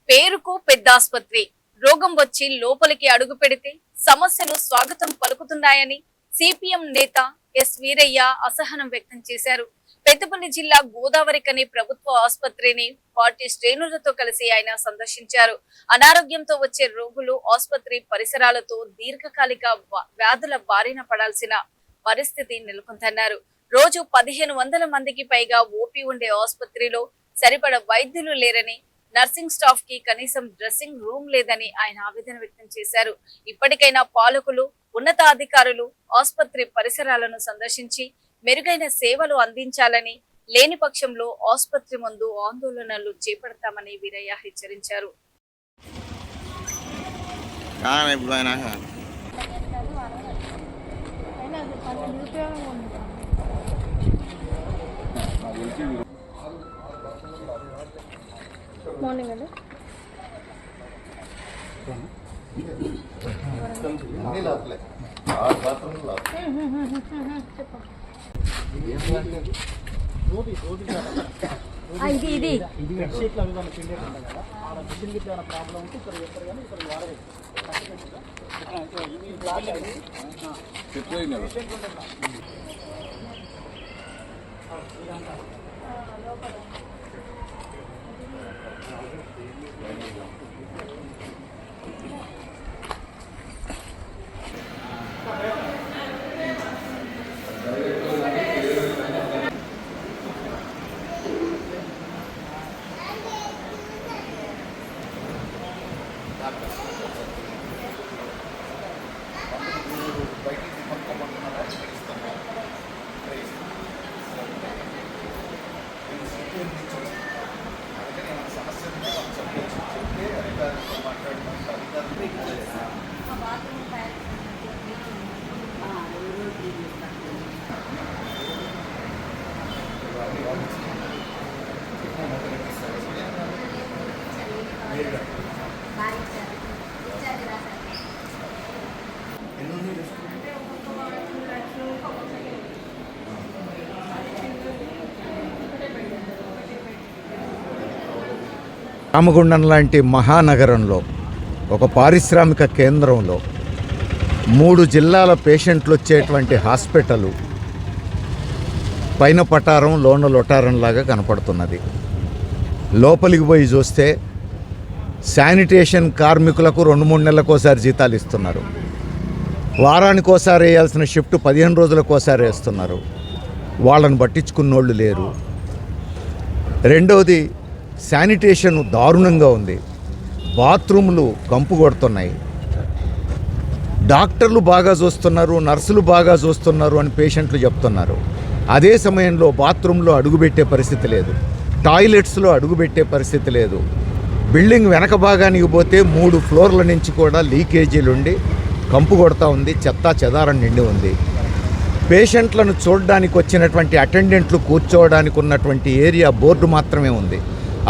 పేరుకు పెద్ద ఆసుపత్రి, రోగం వచ్చి లోపలికి అడుగు పెడితే సమస్యలు స్వాగతం పలుకుతున్నాయని సిపిఎం నేత ఎస్ వీరయ్య అసహనం వ్యక్తం చేశారు. పెద్దపల్లి జిల్లా గోదావరికని ప్రభుత్వ ఆసుపత్రిని పార్టీ శ్రేణులతో కలిసి ఆయన సందర్శించారు. అనారోగ్యంతో వచ్చే రోగులు ఆసుపత్రి పరిసరాలతో దీర్ఘకాలిక వ్యాధుల బారిన పడాల్సిన పరిస్థితి నెలకొందన్నారు. రోజు 1500 మందికి పైగా ఓపీ ఉండే ఆసుపత్రిలో సరిపడ వైద్యులు లేరని, నర్సింగ్ స్టాఫ్ కి కనీసం డ్రెస్సింగ్ రూమ్ లేదని ఆయన ఆవేదన వ్యక్తం చేశారు. ఇప్పటికైనా పాలకులు, ఉన్నతాధికారులు ఆసుపత్రి పరిసరాలను సందర్శించి మెరుగైన సేవలు అందించాలని, లేని పక్షంలో ఆసుపత్రి ముందు ఆందోళనలు చేపడతామని వీరయ్య హెచ్చరించారు. మార్నింగ్ అండి ఇది రామగుండం లాంటి మహానగరంలో, ఒక పారిశ్రామిక కేంద్రంలో 3 జిల్లాల పేషెంట్లు వచ్చేటువంటి హాస్పిటలు పైన పటారం లోన లొటారంలాగా కనపడుతున్నది. లోపలికి పోయి చూస్తే శానిటేషన్ కార్మికులకు 2-3 నెలలకోసారి జీతాలు ఇస్తున్నారు. వారానికోసారి వేయాల్సిన షిఫ్ట్ 15 రోజులకోసారి వేస్తున్నారు. వాళ్ళని పట్టించుకున్నోళ్ళు లేరు. రెండవది, శానిటేషన్ దారుణంగా ఉంది. బాత్రూములు కంపు కొడుతున్నాయి. డాక్టర్లు బాగా చూస్తున్నారు, నర్సులు బాగా చూస్తున్నారు అని పేషెంట్లు చెప్తున్నారు. అదే సమయంలో బాత్రూంలో అడుగుపెట్టే పరిస్థితి లేదు, టాయిలెట్స్లో అడుగుపెట్టే పరిస్థితి లేదు. బిల్డింగ్ వెనక భాగానికి పోతే 3 ఫ్లోర్ల నుంచి కూడా లీకేజీలుండి కంపు కొడతా ఉంది, చెత్తా చెదారం నిండి ఉంది. పేషెంట్లను చూడడానికి వచ్చినటువంటి అటెండెంట్లు కూర్చోవడానికి ఉన్నటువంటి ఏరియా బోర్డు మాత్రమే ఉంది.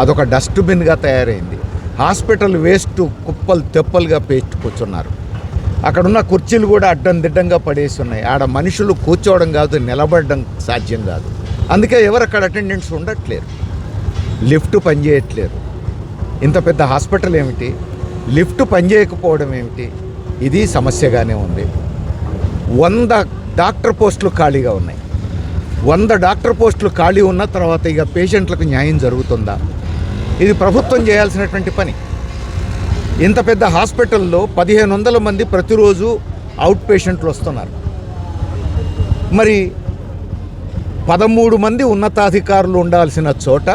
అదొక డస్ట్బిన్గా తయారైంది. హాస్పిటల్ వేస్ట్ కుప్పలు తెప్పలుగా పేస్ట్ కూర్చున్నారు. అక్కడున్న కుర్చీలు కూడా అడ్డం దిడ్డంగా పడేసి ఉన్నాయి. ఆడ మనుషులు కూర్చోవడం కాదు, నిలబడడం సాధ్యం కాదు. అందుకే ఎవరు అక్కడ అటెండెంట్స్ ఉండట్లేరు. లిఫ్ట్ పనిచేయట్లేరు. ఇంత పెద్ద హాస్పిటల్ ఏమిటి, లిఫ్ట్ పనిచేయకపోవడం ఏమిటి? ఇది సమస్యగానే ఉంది. 100 డాక్టర్ పోస్టులు ఖాళీగా ఉన్నాయి. 100 డాక్టర్ పోస్టులు ఖాళీ ఉన్న తర్వాత ఇక పేషెంట్లకు న్యాయం జరుగుతుందా? ఇది ప్రభుత్వం చేయాల్సినటువంటి పని. ఇంత పెద్ద హాస్పిటల్లో 1500 మంది ప్రతిరోజు అవుట్ పేషెంట్లు వస్తున్నారు. మరి 13 మంది ఉన్నతాధికారులు ఉండాల్సిన చోట